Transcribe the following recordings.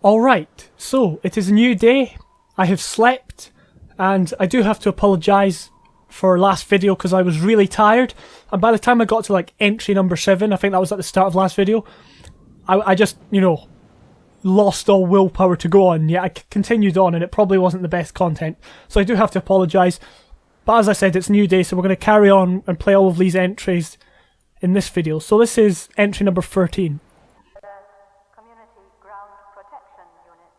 Alright, so it is a new day. I have slept, and I do have to apologise for last video because I was really tired. And by the time I got to like entry number 7, I think that was at the start of last video, I just, you know, lost all willpower to go on. Yeah, I continued on and it probably wasn't the best content. So I do have to apologise. But as I said, it's a new day, so we're going to carry on and play all of these entries in this video. So this is entry number 13. Community Ground Protection Unit.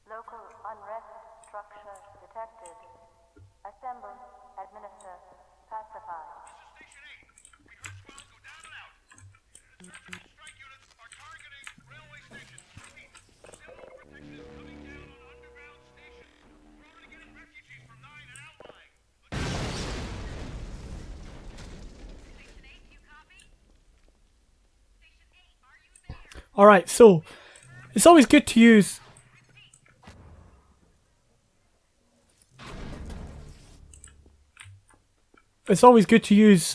Local unrest structure detected. Assemble, administer, pacify. Station 8, we heard squad go down and out. Strike units are targeting railway stations. Repeat, civil protection coming down on underground station. We're already getting refugees from 9 and outlying. Station 8, you copy? Station 8, are you there? Alright, so it's always good to use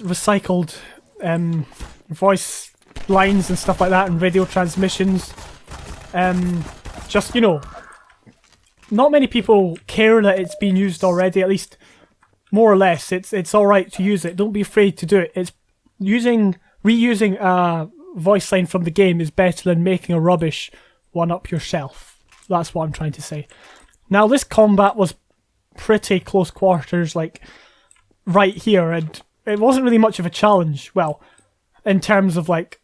recycled voice lines and stuff like that and radio transmissions. Just, you know, not many people care that it's been used already, at least more or less. It's alright to use it. Don't be afraid to do it. It's reusing a voice line from the game is better than making a rubbish one up yourself. That's what I'm trying to say. Now, this combat was pretty close quarters, like right here, and it wasn't really much of a challenge. Well, in terms of like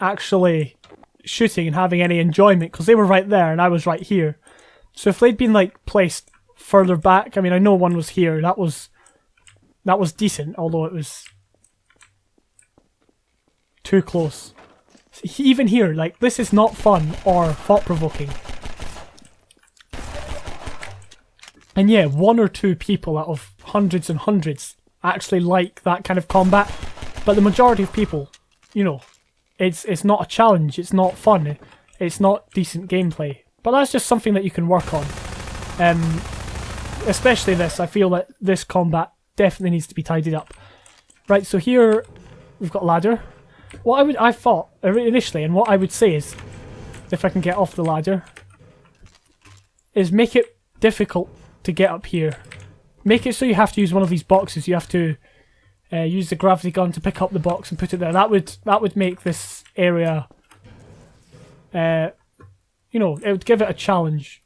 actually shooting and having any enjoyment, because they were right there and I was right here. So if they'd been like placed further back, I mean, I know one was here. That was decent, although it was too close. Even here, like, this is not fun or thought-provoking. And yeah, 1 or 2 people out of hundreds and hundreds actually like that kind of combat. But the majority of people, you know, it's not a challenge, it's not fun, it's not decent gameplay. But that's just something that you can work on. Especially this, I feel that this combat definitely needs to be tidied up. Right, so here we've got a ladder. What I thought initially, and what I would say is, if I can get off the ladder, is make it difficult to get up here. Make it so you have to use one of these boxes. You have to use the gravity gun to pick up the box and put it there. That would make this area, you know, it would give it a challenge,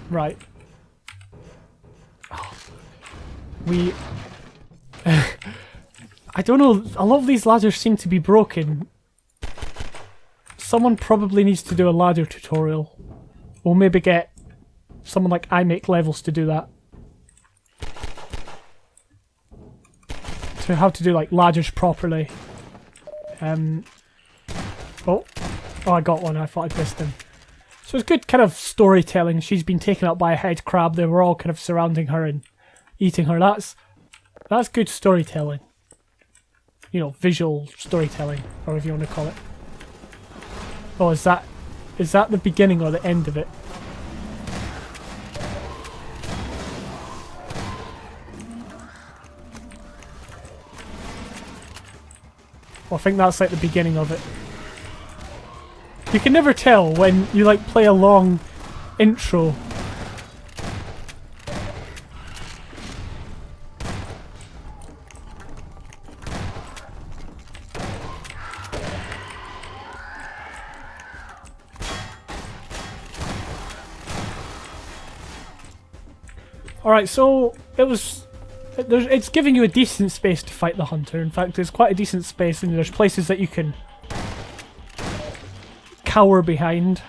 right? Oh, I don't know, a lot of these ladders seem to be broken. Someone probably needs to do a ladder tutorial. We'll maybe get someone like I Make Levels to do that. To how to do like ladders properly. Oh, I got one, I thought I missed him. So it's good kind of storytelling. She's been taken up by a head crab. They were all kind of surrounding her and eating her. That's good storytelling. You know, visual storytelling, or whatever you want to call it. Oh, is that the beginning or the end of it? Well, I think that's like the beginning of it. You can never tell when you like play a long intro. Alright, so it's giving you a decent space to fight the hunter. In fact, it's quite a decent space, and there's places that you can cower behind.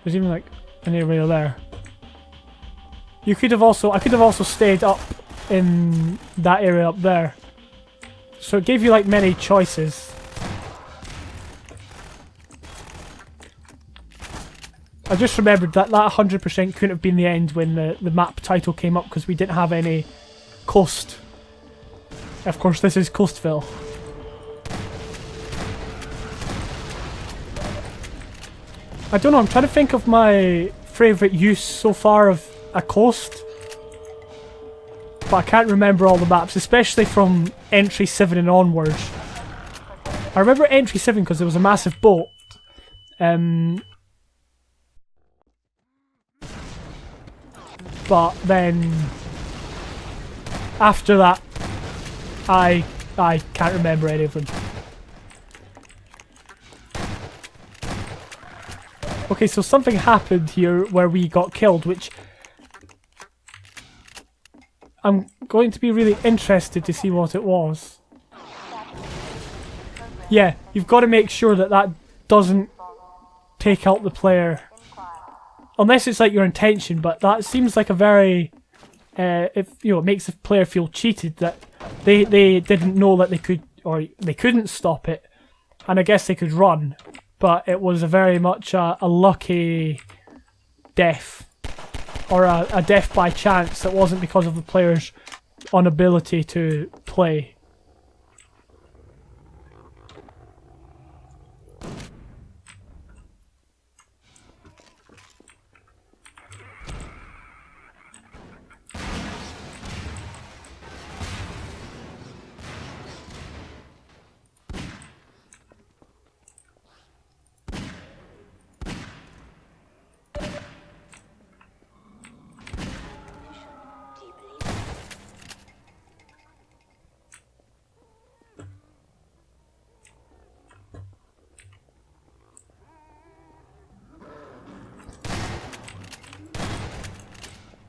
There's even like an area there. I could have also stayed up in that area up there. So it gave you like many choices. I just remembered that 100% couldn't have been the end when the map title came up, because we didn't have any coast. Of course, this is CoastVille. I don't know, I'm trying to think of my favourite use so far of a coast. But I can't remember all the maps, especially from entry 7 and onwards. I remember entry 7 because there was a massive boat. but then after that, I can't remember any of them. Okay, so something happened here where we got killed, which I'm going to be really interested to see what it was. Yeah, you've got to make sure that that doesn't take out the player. Unless it's like your intention, but that seems like a very... if it makes the player feel cheated that they didn't know that they could, or they couldn't stop it, and I guess they could run, but it was a very much a lucky death. Or a death by chance that wasn't because of the player's inability to play.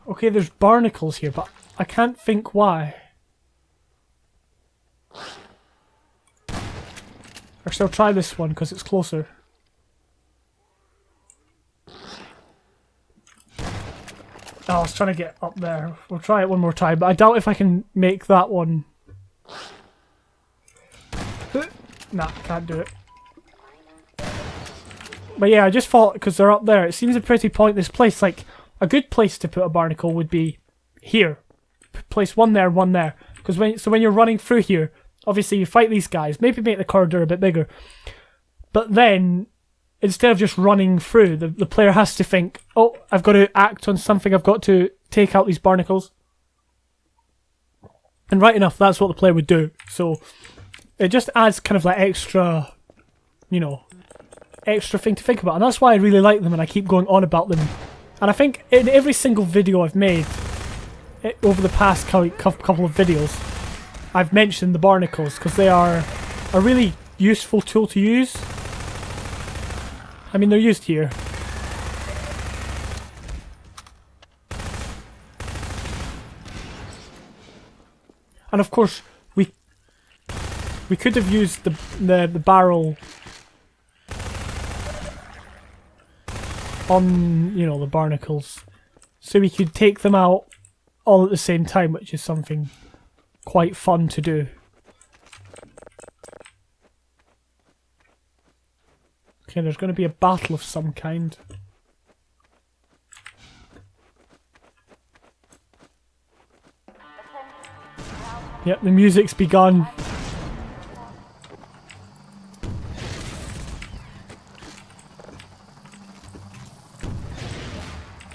Okay, there's barnacles here, but I can't think why. Actually, I'll try this one because it's closer. Oh, I was trying to get up there. We'll try it one more time, but I doubt if I can make that one. Nah, can't do it. But yeah, I just thought, because they're up there, it seems a pretty pointless place. Like, a good place to put a barnacle would be here. Place one there, one there. Because when you're running through here, obviously you fight these guys, maybe make the corridor a bit bigger. But then, instead of just running through, the player has to think, oh, I've got to act on something, I've got to take out these barnacles. And right enough, that's what the player would do. So, it just adds kind of like extra, extra thing to think about. And that's why I really like them and I keep going on about them. And I think in every single video I've made over the past couple of videos, I've mentioned the barnacles because they are a really useful tool to use. I mean, they're used here. And of course, we could have used the barrel on, the barnacles, so we could take them out all at the same time, which is something quite fun to do. Okay, there's going to be a battle of some kind. Yep, the music's begun.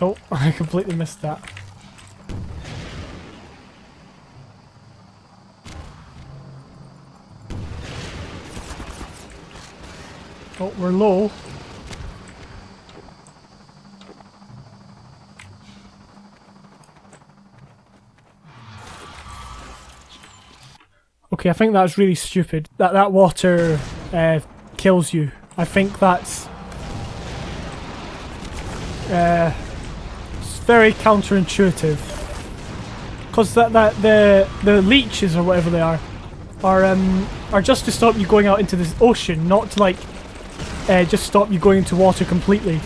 Oh, I completely missed that. Oh, we're low. Okay, I think that's really stupid. That water kills you. I think that's it's very counterintuitive. Because the leeches or whatever they are just to stop you going out into this ocean, not to like just stop you going into water completely.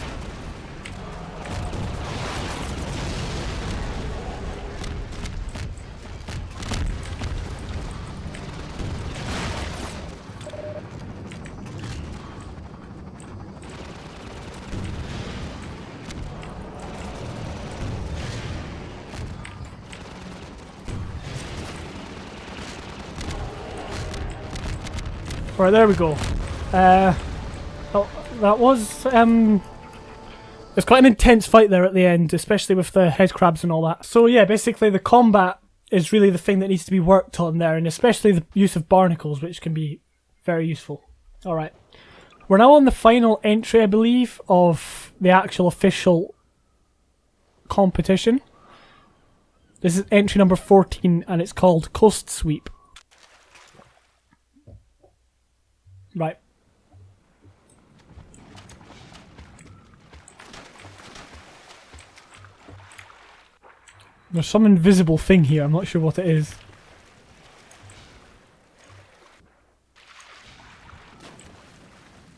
Right, there we go. Oh, that was it's quite an intense fight there at the end, especially with the head crabs and all that. So yeah, basically the combat is really the thing that needs to be worked on there, and especially the use of barnacles, which can be very useful. Alright. We're now on the final entry, I believe, of the actual official competition. This is entry number 14 and it's called Coast Sweep. Right. There's some invisible thing here, I'm not sure what it is.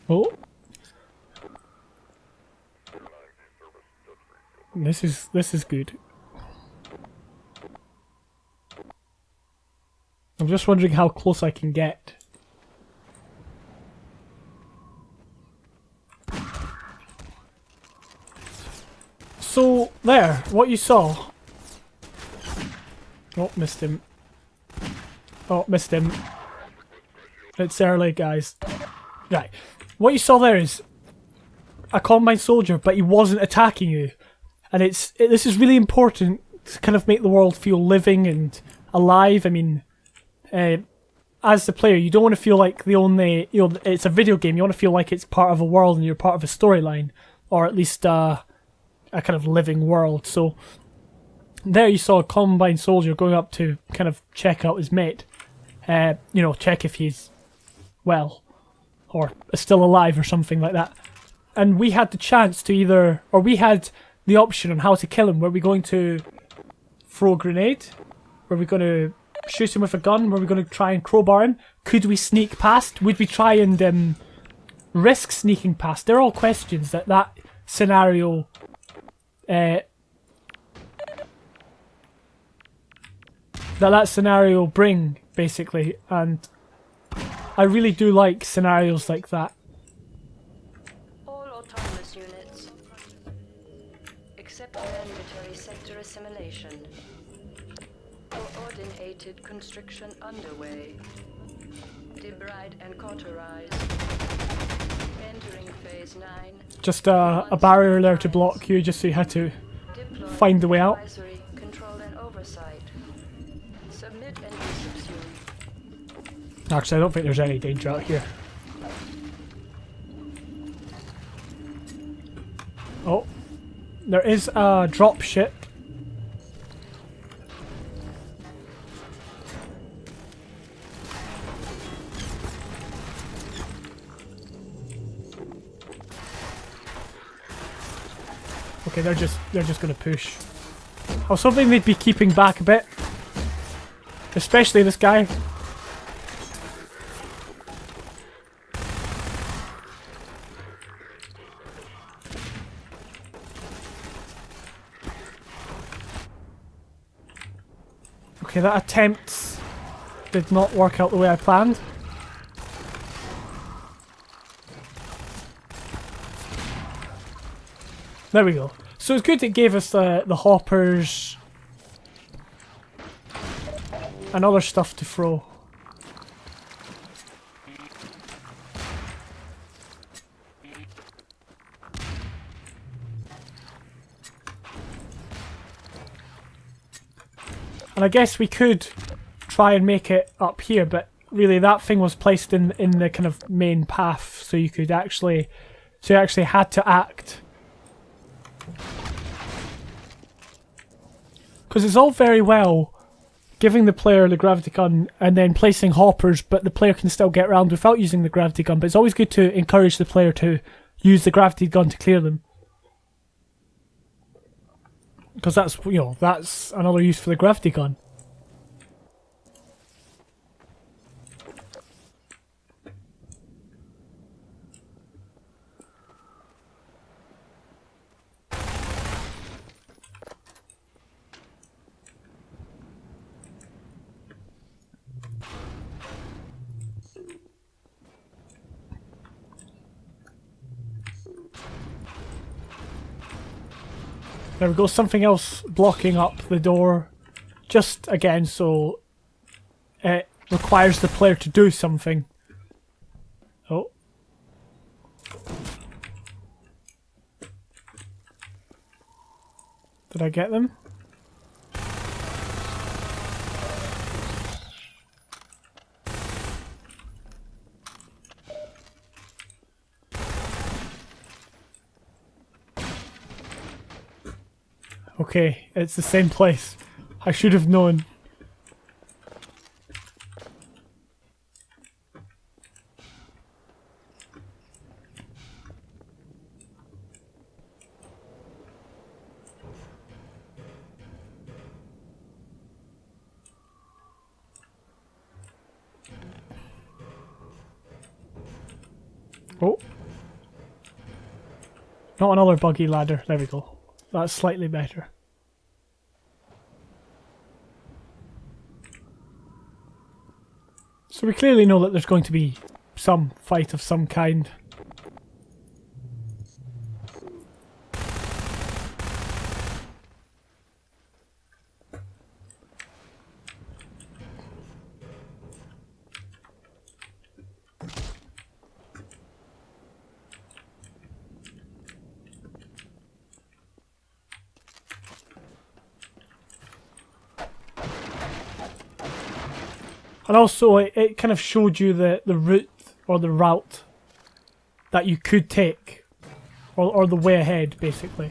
Oh. This is good. I'm just wondering how close I can get. So, there, what you saw. Oh, missed him. Oh, missed him. It's early, guys. Right. What you saw there is a Combine soldier, but he wasn't attacking you. And this is really important to kind of make the world feel living and alive. I mean, as the player, you don't want to feel like it's a video game. You want to feel like it's part of a world and you're part of a storyline, or at least a kind of living world. So there you saw a Combine soldier going up to kind of check out his mate. Check if he's well or still alive or something like that. And we had the chance to we had the option on how to kill him. Were we going to throw a grenade? Were we going to shoot him with a gun? Were we going to try and crowbar him? Could we sneak past? Would we try and risk sneaking past? They're all questions that scenario that scenario bring, basically, and I really do like scenarios like that. All autonomous units, except mandatory sector assimilation. Coordinated constriction underway. Debride and cauterize. Entering phase 9. Just a barrier there to block you, just so you had to find the way out. Control and oversight. Submit and resubsume. Actually, I don't think there's any danger out here. Oh, there is a drop ship. Okay, they're just gonna push. I was hoping they'd be keeping back a bit, especially this guy. Okay, that attempt did not work out the way I planned. There we go. So it's good it gave us the hoppers and other stuff to throw. And I guess we could try and make it up here, but really that thing was placed in the kind of main path, so you could actually, so you actually had to act. Because it's all very well giving the player the gravity gun and then placing hoppers, but the player can still get around without using the gravity gun. But it's always good to encourage the player to use the gravity gun to clear them. Because that's, that's another use for the gravity gun. There we go, something else blocking up the door. Just again, so it requires the player to do something. Oh. Did I get them? Okay, it's the same place. I should have known. Oh. Not another buggy ladder. There we go. That's slightly better. So we clearly know that there's going to be some fight of some kind. And also, it kind of showed you the route, or the route, that you could take. Or the way ahead, basically.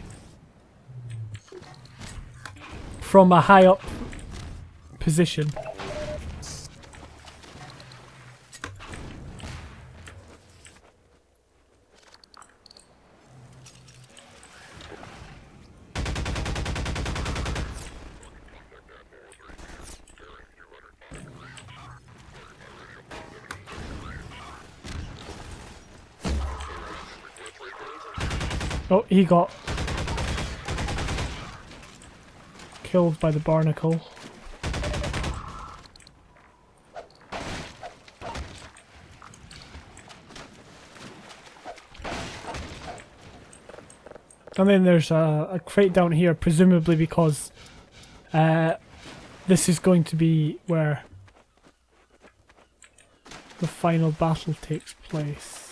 From a high up position. Oh, he got killed by the barnacle. And then there's a crate down here, presumably because this is going to be where the final battle takes place.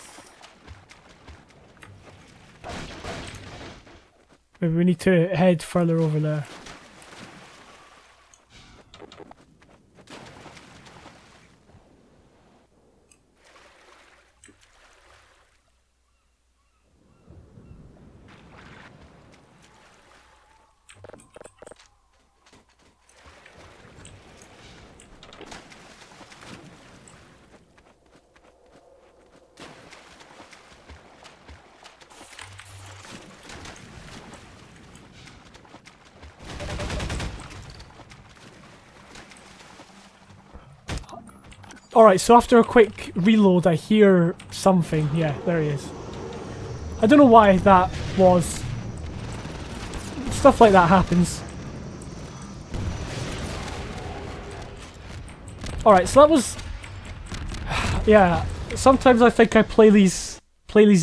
Maybe we need to head further over there. Alright, so after a quick reload I hear something. Yeah, there he is. I don't know why that was. Stuff like that happens. Alright, so that was... Yeah, sometimes I think I play these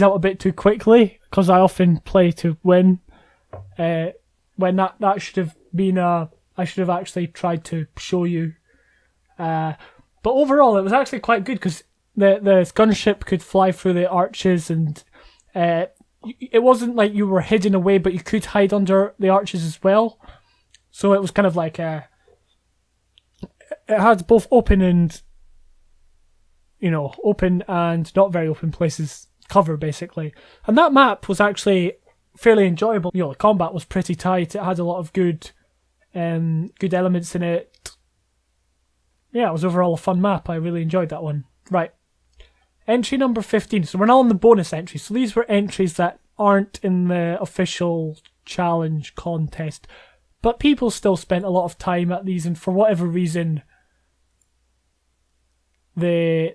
out a bit too quickly, because I often play to win. When that should have been I should have actually tried to show you. But overall, it was actually quite good because the gunship could fly through the arches, and it wasn't like you were hidden away, but you could hide under the arches as well. So it was kind of like it had both open and open and not very open places cover basically. And that map was actually fairly enjoyable. The combat was pretty tight. It had a lot of good elements in it. Yeah, it was overall a fun map. I really enjoyed that one. Right. Entry number 15. So we're now on the bonus entries. So these were entries that aren't in the official challenge contest. But people still spent a lot of time at these, and for whatever reason, they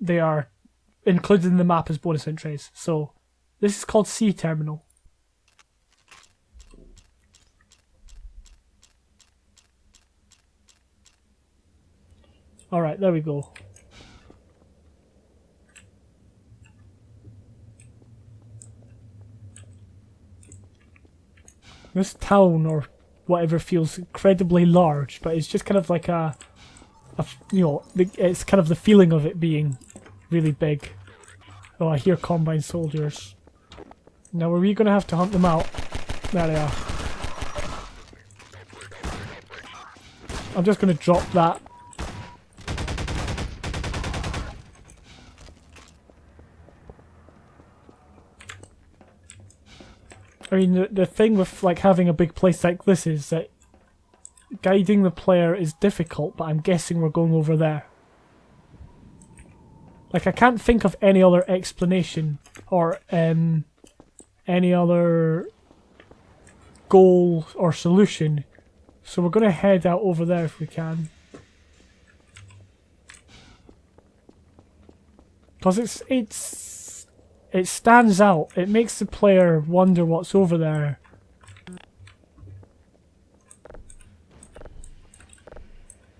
are included in the map as bonus entries. So this is called C Terminal. Alright, there we go. This town, or whatever, feels incredibly large, but it's just kind of like it's kind of the feeling of it being really big. Oh, I hear combine soldiers. Now, are we going to have to hunt them out? There they are. I'm just going to drop that. I mean, the thing with having a big place like this is that guiding the player is difficult, but I'm guessing we're going over there. Like, I can't think of any other explanation or any other goal or solution. So we're going to head out over there if we can. Because it stands out. It makes the player wonder what's over there.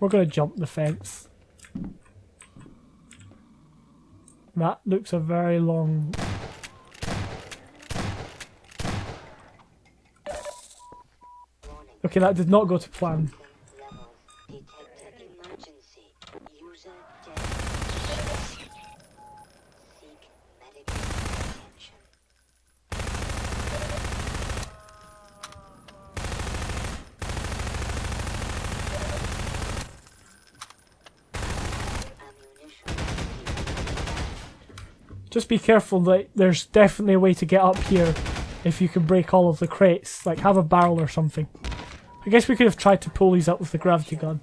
We're going to jump the fence. That looks a very long... Okay, that did not go to plan. Just be careful that there's definitely a way to get up here if you can break all of the crates. Like, have a barrel or something. I guess we could have tried to pull these up with the gravity gun.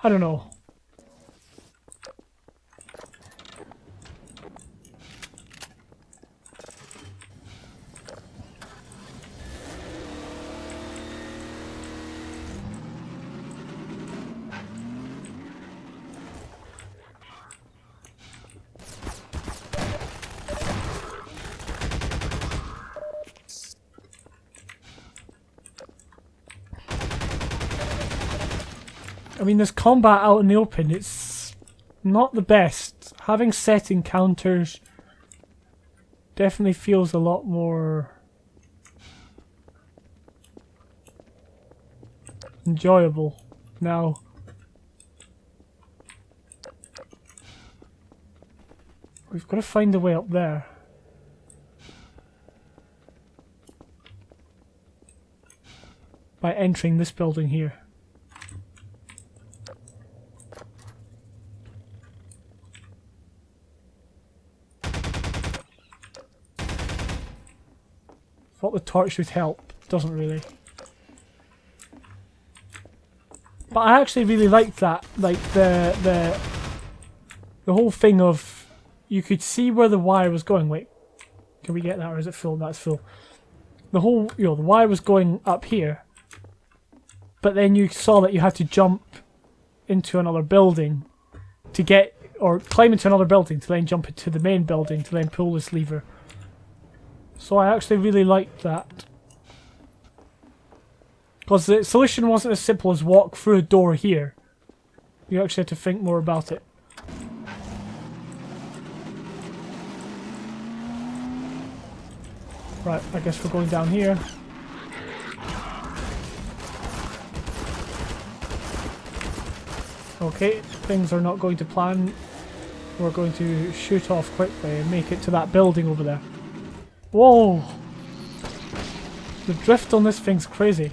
I don't know. I mean, there's combat out in the open. It's not the best. Having set encounters definitely feels a lot more enjoyable now. We've got to find a way up there. By entering this building here. Thought the torch would help. Doesn't really. But I actually really liked that. Like the whole thing of you could see where the wire was going. Wait, can we get that or is it full? That's full. The whole, you know, the wire was going up here. But then you saw that you had to jump into another building to get, or climb into another building to then jump into the main building to then pull this lever. So I actually really liked that. Because the solution wasn't as simple as walk through a door here. You actually had to think more about it. Right, I guess we're going down here. Okay, things are not going to plan. We're going to shoot off quickly and make it to that building over there. Whoa! The drift on this thing's crazy.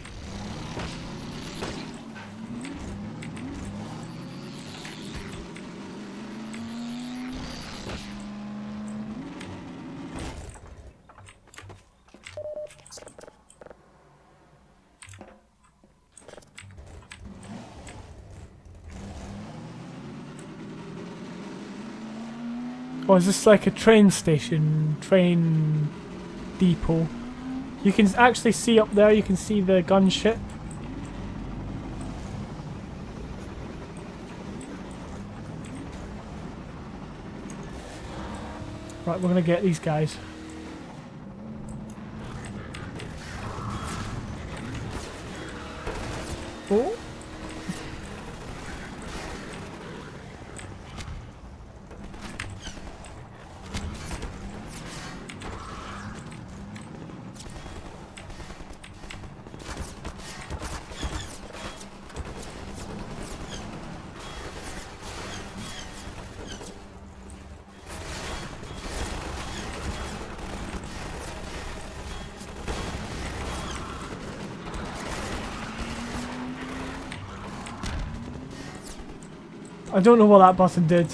Oh, is this like a train station? Train depot? You can actually see up there, you can see the gunship. Right, we're gonna get these guys. Oh. I don't know what that button did.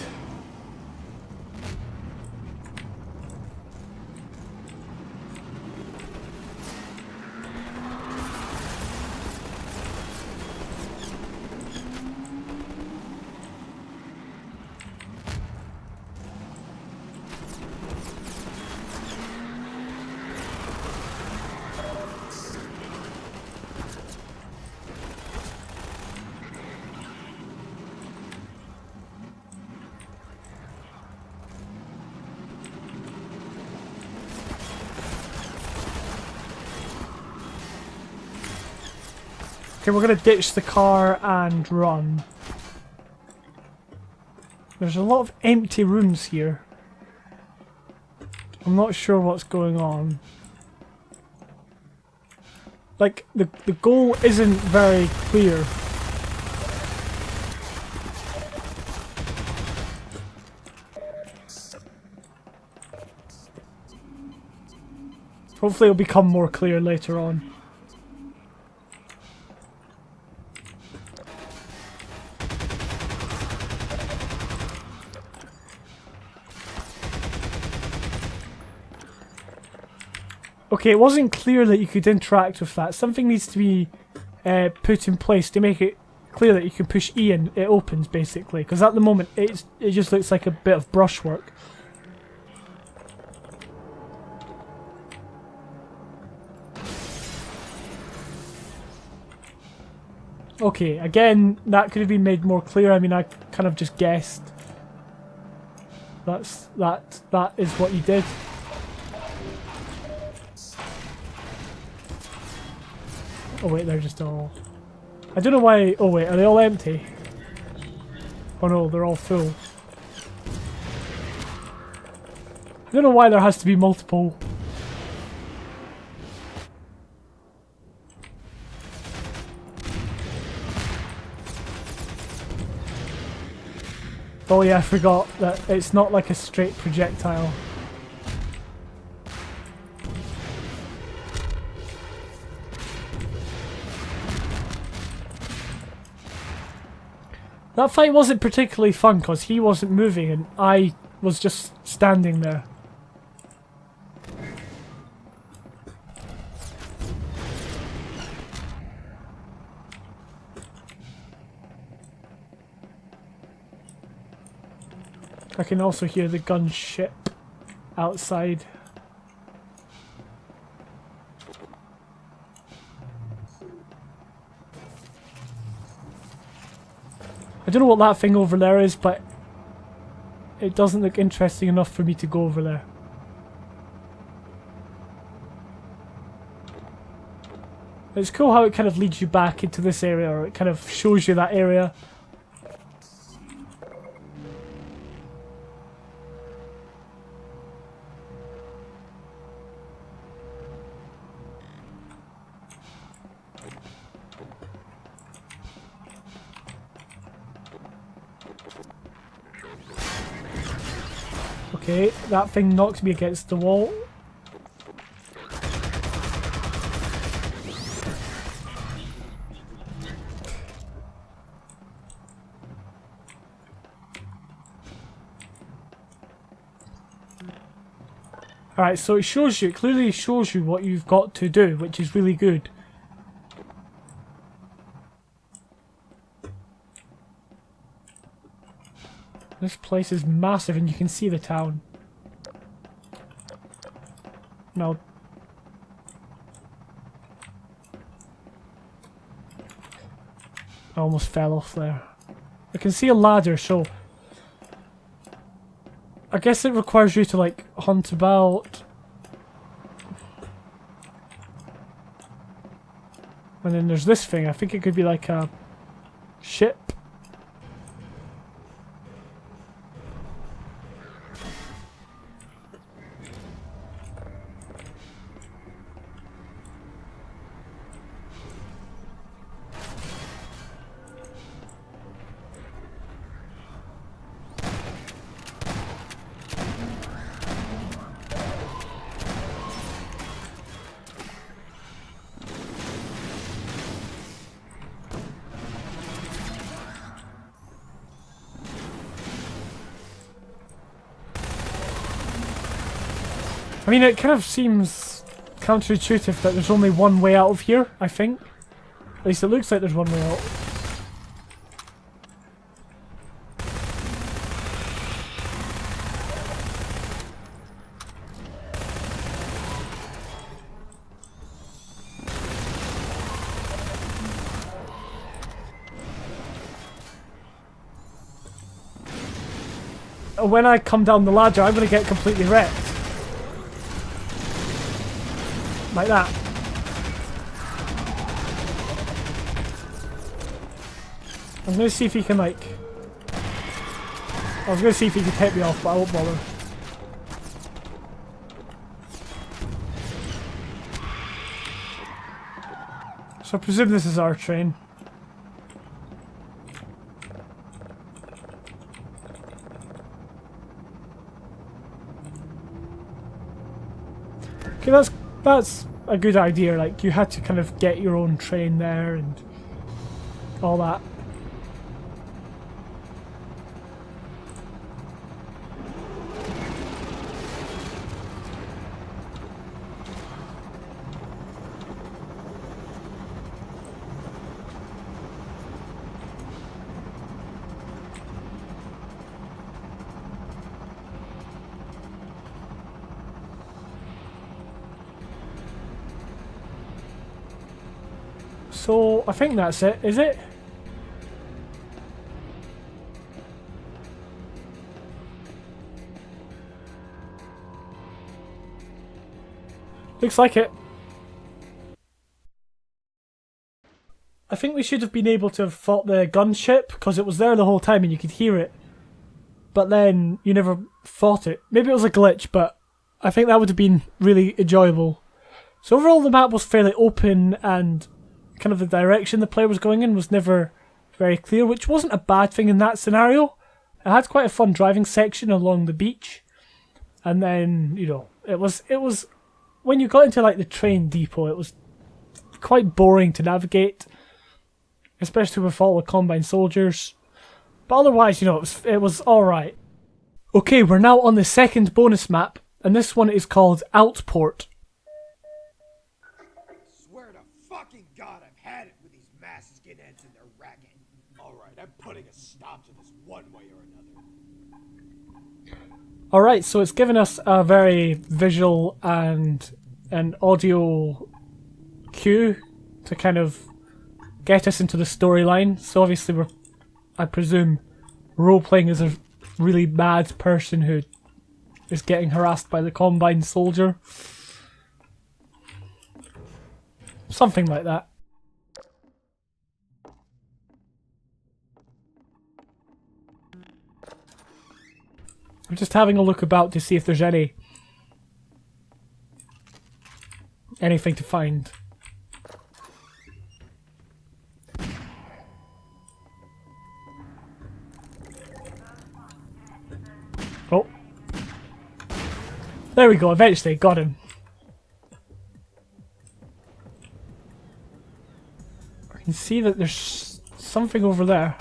Okay, we're gonna ditch the car and run. There's a lot of empty rooms here. I'm not sure what's going on. Like, the goal isn't very clear. Hopefully it'll become more clear later on. Okay, it wasn't clear that you could interact with that. Something needs to be put in place to make it clear that you can push E and it opens, basically. Because at the moment, it just looks like a bit of brushwork. Okay, again, that could have been made more clear. I mean, I kind of just guessed. That is what you did. Oh wait, they're just all... I don't know why... Oh wait, are they all empty? Oh no, they're all full. I don't know why there has to be multiple... Oh yeah, I forgot that it's not like a straight projectile. That fight wasn't particularly fun because he wasn't moving and I was just standing there. I can also hear the gunship outside. I don't know what that thing over there is, but it doesn't look interesting enough for me to go over there. It's cool how it kind of leads you back into this area, or it kind of shows you that area. Okay, that thing knocked me against the wall. Alright, so it shows you, it clearly shows you what you've got to do, which is really good. This place is massive and you can see the town. No. I almost fell off there. I can see a ladder, so... I guess it requires you to, like, hunt about. And then there's this thing. I think it could be like a ship. I mean, it kind of seems counterintuitive that there's only one way out of here, I think. At least it looks like there's one way out. When I come down the ladder, I'm going to get completely wrecked. Like that. I'm gonna see if he can like... I was gonna see if he could hit me off, but I won't bother. So I presume this is our train. Okay, that's a good idea. Like, you had to kind of get your own train there and all that. So, I think that's it, is it? Looks like it. I think we should have been able to have fought the gunship, because it was there the whole time and you could hear it. But then, you never fought it. Maybe it was a glitch, but I think that would have been really enjoyable. So overall the map was fairly open and kind of the direction the player was going in was never very clear, which wasn't a bad thing in that scenario. It had quite a fun driving section along the beach, and then, you know, it was when you got into like the train depot, it was quite boring to navigate, especially with all the Combine soldiers. But otherwise, you know, it was alright. Okay, we're now on the second bonus map, and this one is called Outport. Swear to fucking God, I've had it with these mass skinheads and their racket. Alright, I'm putting a stop to this one way or another. Alright, so it's given us a very visual and an audio cue to kind of get us into the storyline. So obviously we're, I presume, role-playing as a really mad person who is getting harassed by the Combine soldier. Something like that. I'm just having a look about to see if there's anything to find. Oh. There we go, eventually got him. I can see that there's something over there.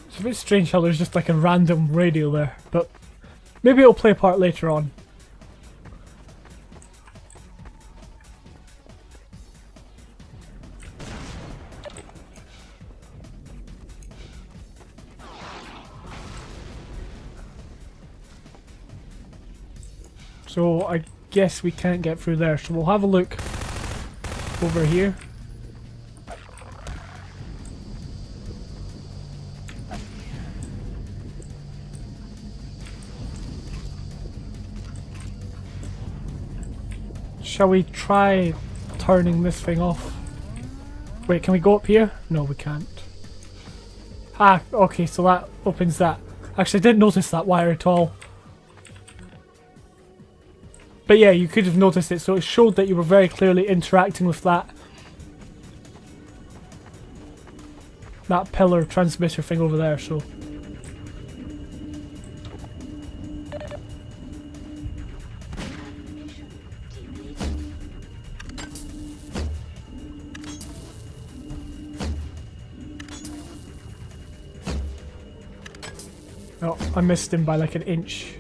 It's a bit strange how there's just like a random radio there, but maybe it'll play a part later on. So I guess we can't get through there, so we'll have a look over here. Shall we try turning this thing off? Wait, can we go up here? No, we can't. Ah, okay, so that opens that. Actually, I didn't notice that wire at all. But yeah, you could have noticed it, so it showed that you were very clearly interacting with that pillar transmitter thing over there, so. Oh, I missed him by like an inch.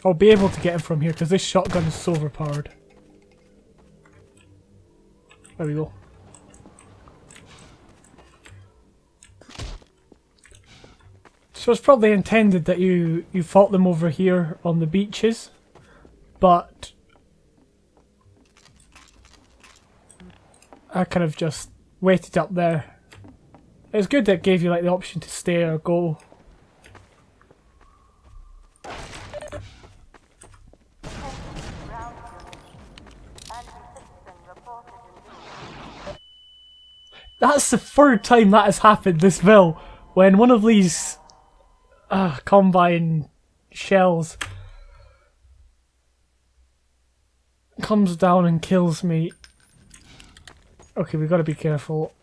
I'll be able to get him from here because this shotgun is so overpowered. There we go. So it's probably intended that you fought them over here on the beaches, but I kind of just waited up there. It's good that it gave you like the option to stay or go. Ground unit. Anti-citizen reported in view. That's the third time that has happened this Ville, when one of these combine shells comes down and kills me. Okay, we've got to be careful.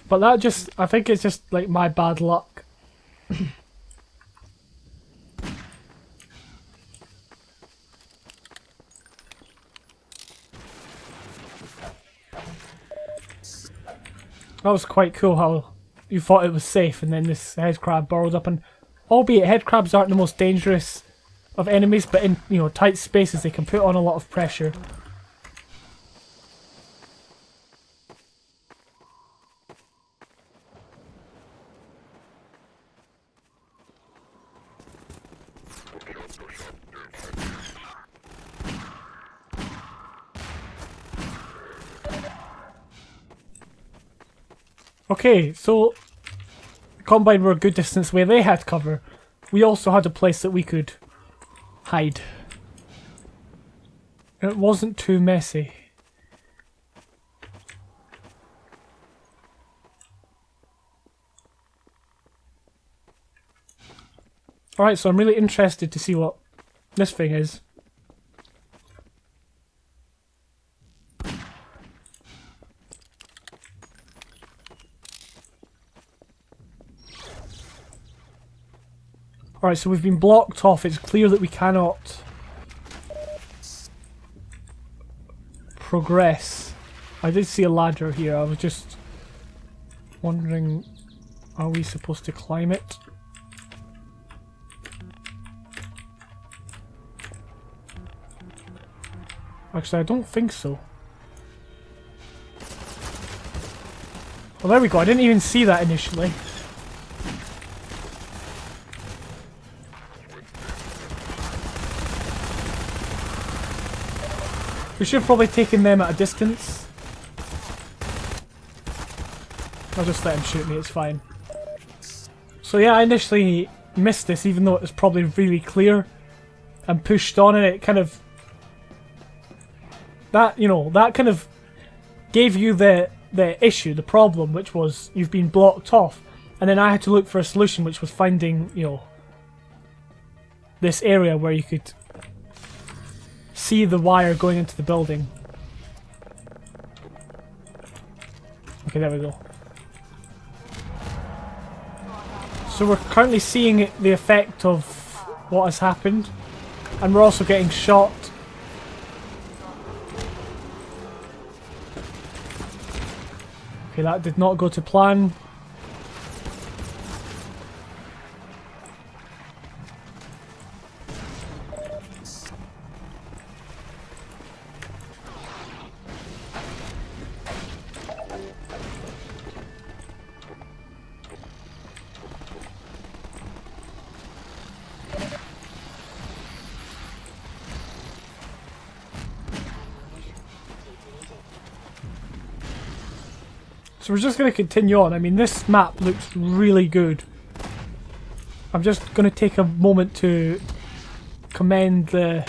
But that just, I think it's just like my bad luck. That was quite cool how you thought it was safe and then this head crab burrowed up, and albeit head crabs aren't the most dangerous of enemies, but in, you know, tight spaces they can put on a lot of pressure. Okay, so the Combine were a good distance away. They had cover. We also had a place that we could hide. It wasn't too messy. Alright, so I'm really interested to see what this thing is. Alright, so we've been blocked off. It's clear that we cannot progress. I did see a ladder here. I was just wondering, are we supposed to climb it? Actually, I don't think so. Well, there we go. I didn't even see that initially. We should have probably taken them at a distance. I'll just let him shoot me, it's fine. So yeah, I initially missed this even though it was probably really clear and pushed on, and it kind of... That, you know, that kind of gave you the issue, the problem, which was you've been blocked off. And then I had to look for a solution, which was finding, you know, this area where you could see the wire going into the building. Okay, there we go. So we're currently seeing the effect of what has happened, and we're also getting shot. Okay, that did not go to plan. So we're just going to continue on. I mean, this map looks really good. I'm just going to take a moment to commend the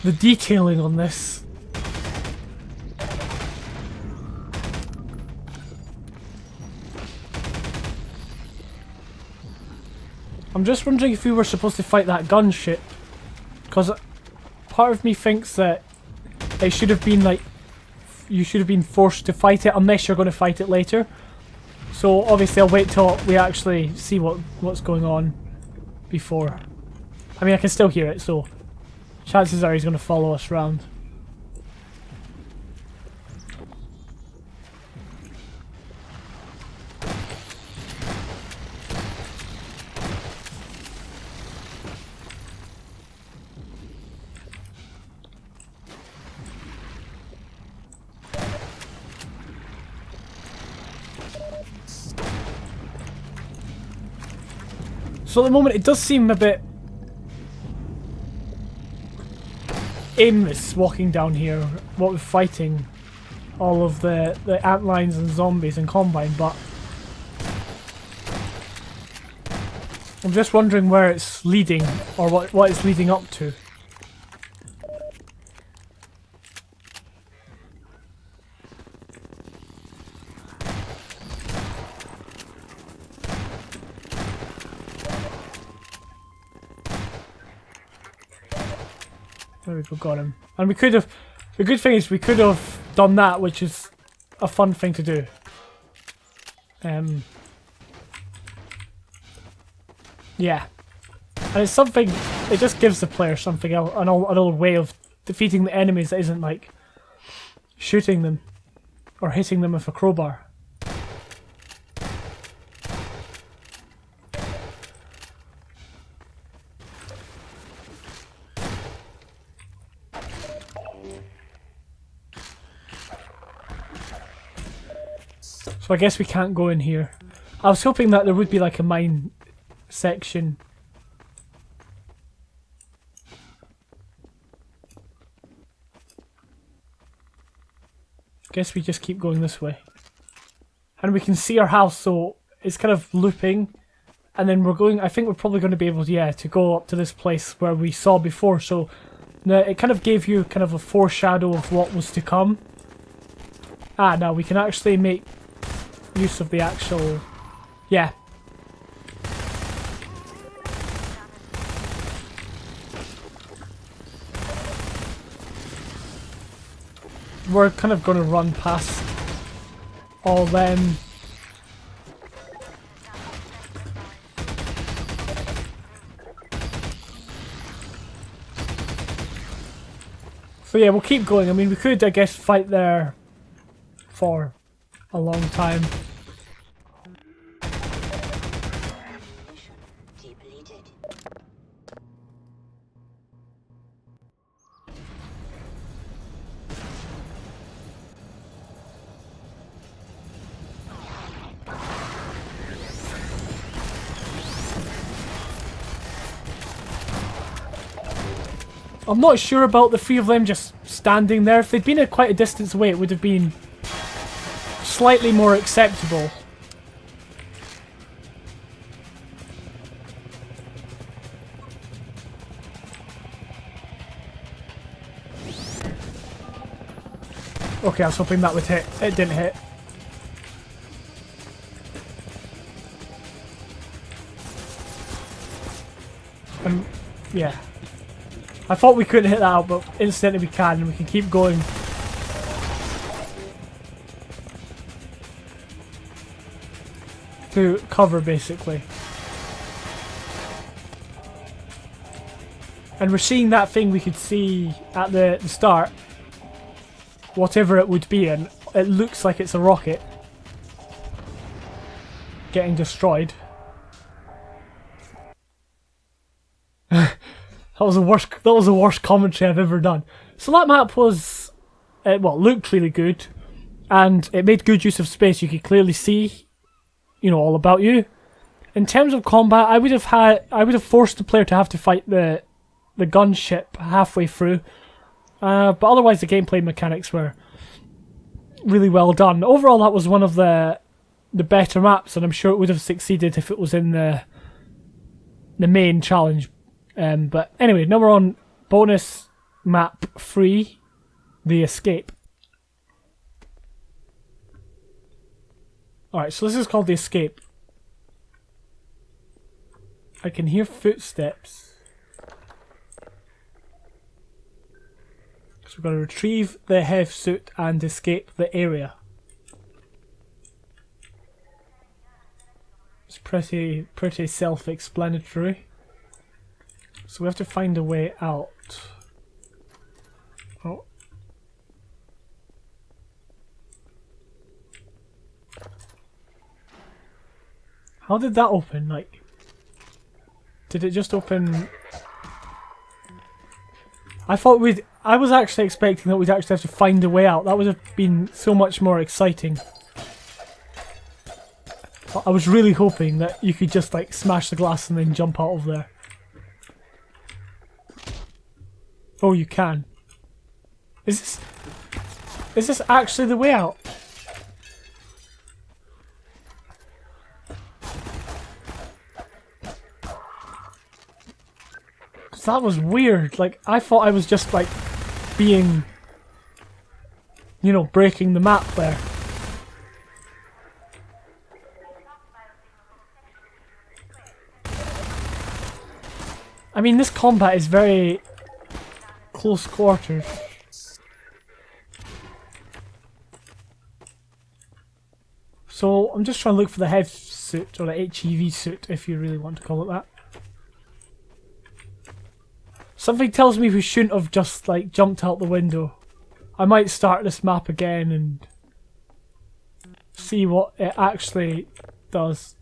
detailing on this. I'm just wondering if we were supposed to fight that gunship, because part of me thinks that it should have been like, you should have been forced to fight it unless you're going to fight it later. So obviously I'll wait till we actually see what's going on before. I mean, I can still hear it, so chances are he's going to follow us around. So at the moment it does seem a bit aimless walking down here, what with fighting all of the antlions and zombies and Combine, but I'm just wondering where it's leading, or what it's leading up to. There we go, got him. And we could have, the good thing is we could have done that, which is a fun thing to do. Yeah. And it's something, it just gives the player something else, another way of defeating the enemies that isn't like shooting them or hitting them with a crowbar. So I guess we can't go in here. I was hoping that there would be like a mine section. Guess we just keep going this way. And we can see our house, so it's kind of looping. And then we're going, I think we're probably going to be able to, yeah, to go up to this place where we saw before. So it kind of gave you kind of a foreshadow of what was to come. Ah, now we can actually make use of the actual, yeah. We're kind of going to run past all them. So yeah, we'll keep going. I mean, we could, I guess, fight there for a long time. I'm not sure about the three of them just standing there. If they'd been at quite a distance away, it would have been slightly more acceptable. Okay, I was hoping that would hit. It didn't hit. Yeah. I thought we couldn't hit that out, but instantly we can, and we can keep going. To cover, basically. And we're seeing that thing we could see at the start. Whatever it would be, and it looks like it's a rocket. Getting destroyed. That was the worst commentary I've ever done. So that map was, well, looked really good, and it made good use of space. You could clearly see, you know, all about you. In terms of combat, I would have forced the player to have to fight the gunship halfway through, but otherwise the gameplay mechanics were really well done. Overall, that was one of the better maps, and I'm sure it would have succeeded if it was in the main challenge. But anyway, now we're on bonus map 3, the escape. Alright, so this is called the escape. I can hear footsteps. So we're going to retrieve the Hev suit and escape the area. It's pretty self-explanatory. So we have to find a way out. Oh. How did that open? Like, did it just open? I was actually expecting that we'd actually have to find a way out. That would have been so much more exciting. I was really hoping that you could just like smash the glass and then jump out of there. Oh, you can. Is this actually the way out? That was weird. Like, I thought I was just like being, you know, breaking the map there. I mean, this combat is very close quarters. So I'm just trying to look for the head suit, or the HEV suit, if you really want to call it that. Something tells me we shouldn't have just like jumped out the window. I might start this map again and see what it actually does.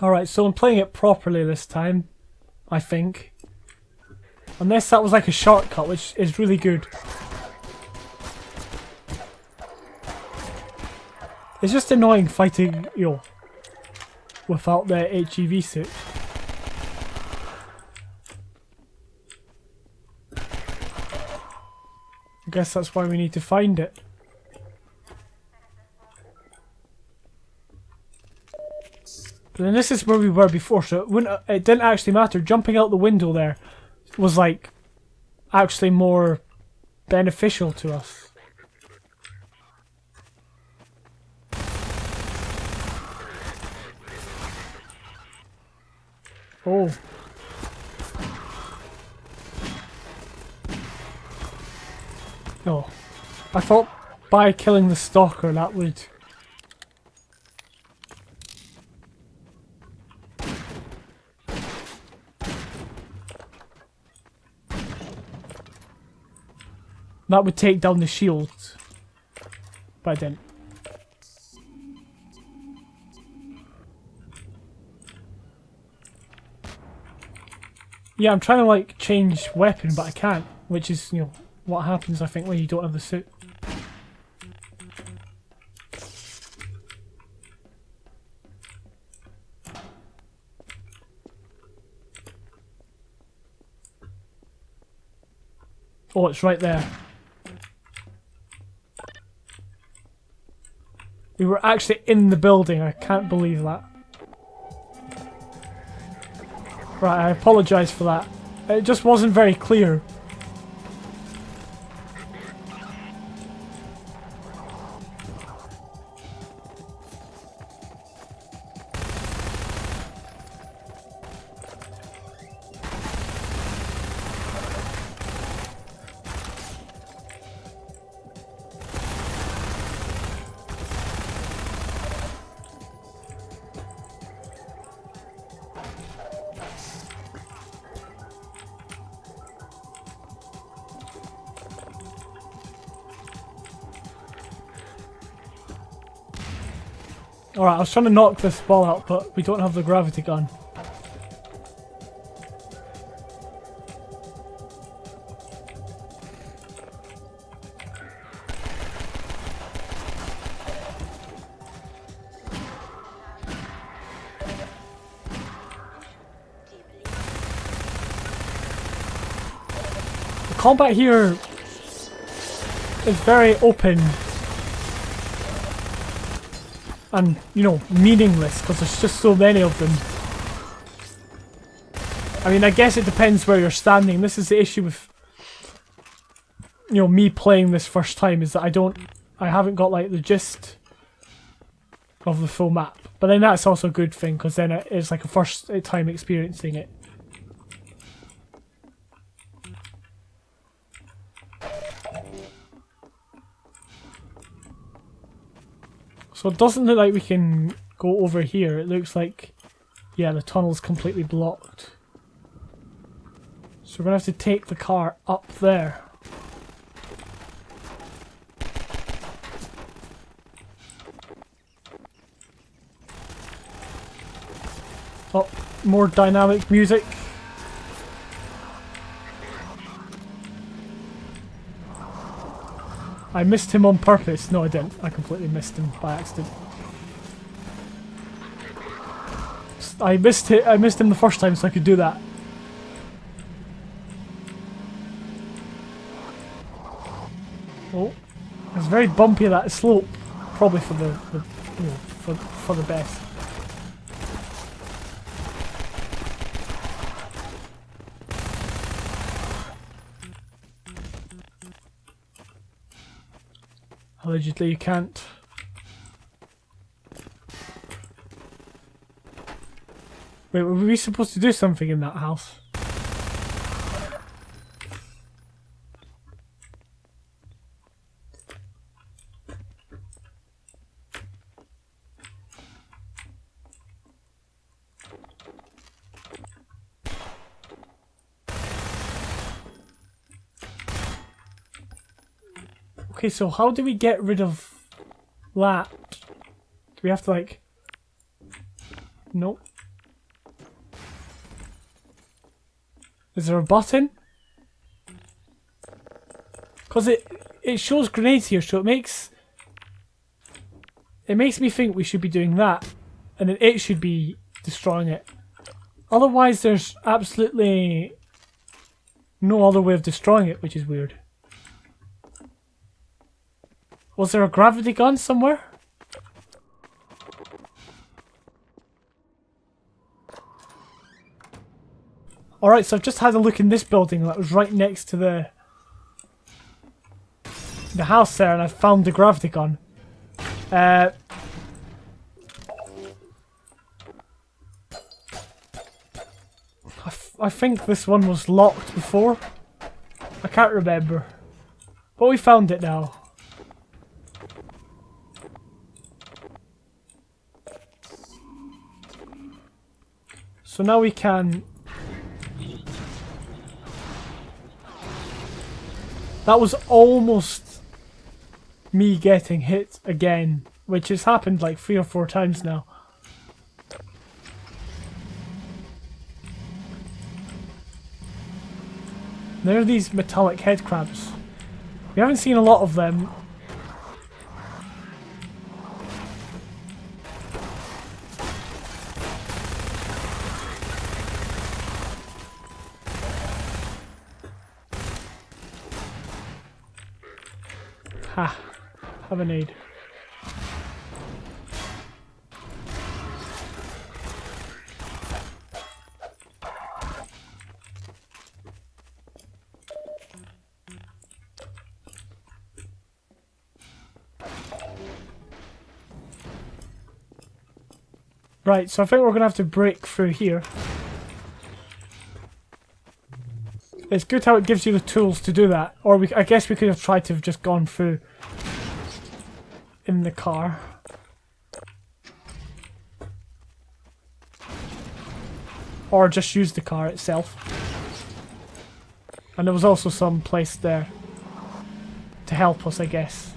Alright, so I'm playing it properly this time, I think. Unless that was like a shortcut, which is really good. It's just annoying fighting, you know, without the HEV suit. I guess that's why we need to find it. But then this is where we were before, so it didn't actually matter. Jumping out the window there was like actually more beneficial to us. Oh. No. I thought by killing the stalker that would... that would take down the shield. But I didn't. Yeah, I'm trying to like change weapon, but I can't. Which is, you know, what happens I think when you don't have the suit. Oh, it's right there. We were actually in the building, I can't believe that. Right, I apologise for that. It just wasn't very clear. Alright, I was trying to knock this ball out, but we don't have the gravity gun. The combat here is very open. And, you know, meaningless, because there's just so many of them. I mean, I guess it depends where you're standing. This is the issue with, you know, me playing this first time, is that I don't I haven't got like the gist of the full map. But then that's also a good thing, because then it's like a first time experiencing it. So it doesn't look like we can go over here. It looks like, yeah, the tunnel's completely blocked. So we're going to have to take the car up there. Oh, more dynamic music. I missed him on purpose. No, I didn't. I completely missed him by accident. I missed him the first time, so I could do that. Oh, it's very bumpy, that slope. Probably for the you know, for the best. Allegedly you can't. Wait, were we supposed to do something in that house? Okay, so how do we get rid of that? Do we have to like... Nope. Is there a button? Because it shows grenades here, so it makes me think we should be doing that, and then it should be destroying it. Otherwise there's absolutely no other way of destroying it, which is weird. Was there a gravity gun somewhere? Alright, so I've just had a look in this building that was right next to the house there, and I found the gravity gun. I think this one was locked before. I can't remember. But we found it now. So now we can... That was almost me getting hit again, which has happened like 3 or 4 times now. There are these metallic head crabs. We haven't seen a lot of them. Ha! Have a nade. Right, so I think we're going to have to break through here. It's good how it gives you the tools to do that. Or I guess we could have tried to have just gone through in the car. Or just use the car itself. And there was also some place there to help us, I guess.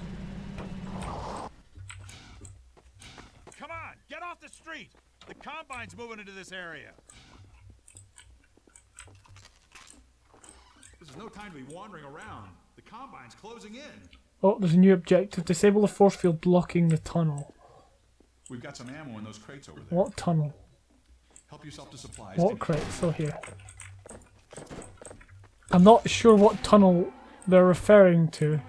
Come on, get off the street! The combine's moving into this area. This is no time to be wandering around. The combine's closing in. Oh, there's a new objective. Disable the force field blocking the tunnel. We've got some ammo in those crates over there. What tunnel? Help yourself to supplies. What crates? Oh, here. I'm not sure what tunnel they're referring to.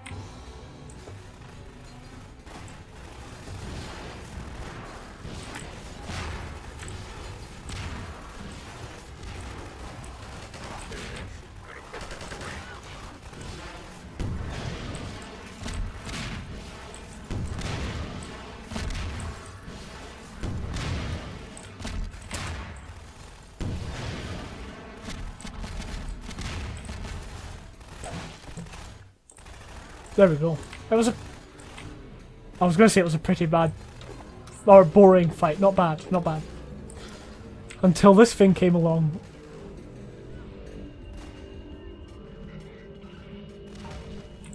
There we go. It was a... I was going to say it was a pretty bad... or boring fight. Not bad, not bad. Until this thing came along.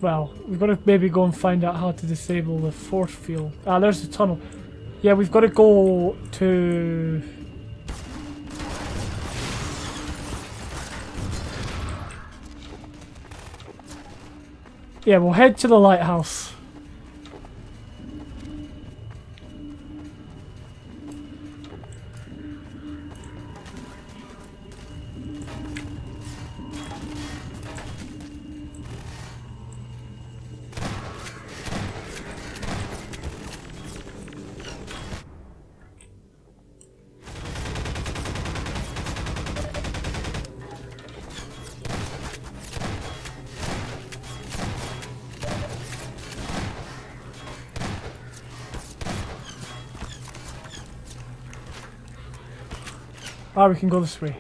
Well, we've got to maybe go and find out how to disable the force field. Ah, there's the tunnel. Yeah, we've got to go to... Yeah, we'll head to the lighthouse. Ah, we can go this way.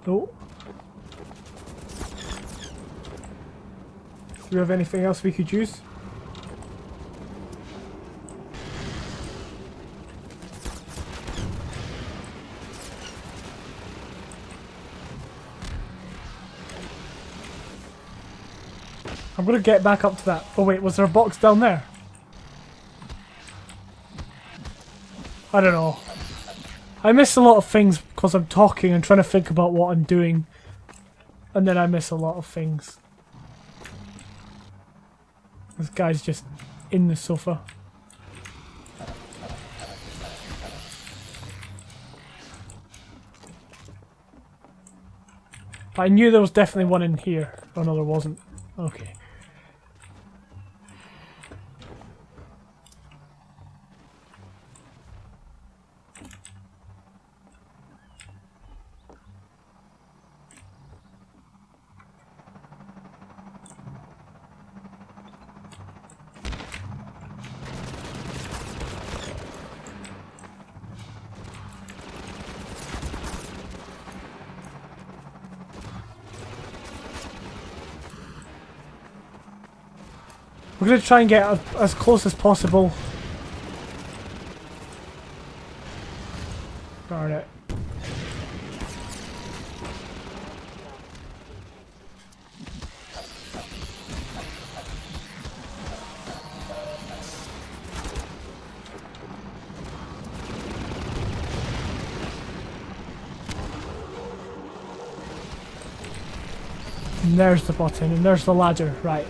Oh. Do we have anything else we could use? I'm gonna get back up to that. Oh wait, was there a box down there? I don't know. I miss a lot of things because I'm talking and trying to think about what I'm doing. And then I miss a lot of things. This guy's just in the sofa. I knew there was definitely one in here. Oh no, there wasn't. Okay. We're going to try and get as close as possible. Darn it. And there's the button, and there's the ladder, right.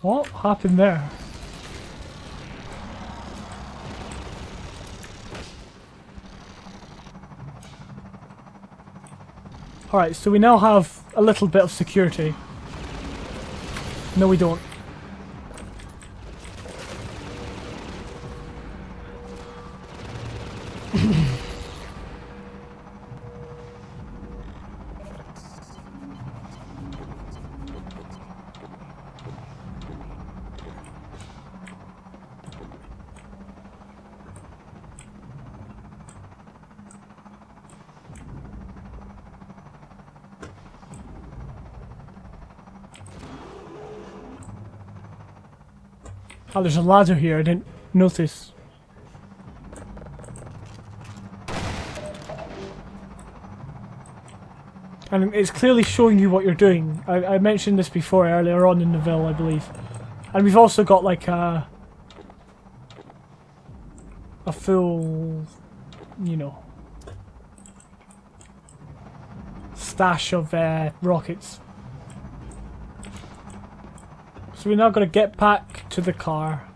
What happened there? Alright, so we now have a little bit of security. No, we don't. Oh, there's a ladder here, I didn't notice. And it's clearly showing you what you're doing. I mentioned this before earlier on in the Ville, I believe. And we've also got like a full, you know, stash of rockets. So we're now going to get back to the car.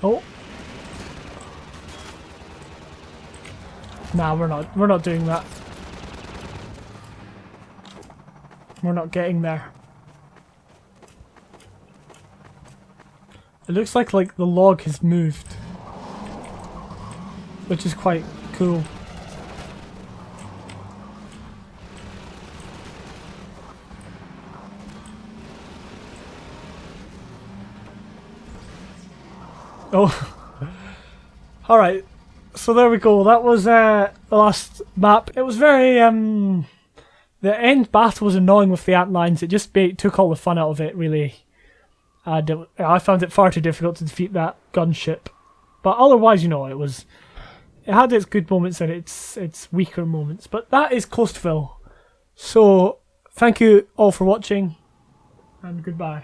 Oh. Nah, we're not doing that. We're not getting there. It looks like the log has moved. which is quite cool. Oh, alright, so there we go, that was the last map. It was very, the end battle was annoying with the antlions, it just took all the fun out of it, really. And I found it far too difficult to defeat that gunship. But otherwise, you know, it had its good moments and its weaker moments. But that is CoastVille. So, thank you all for watching, and goodbye.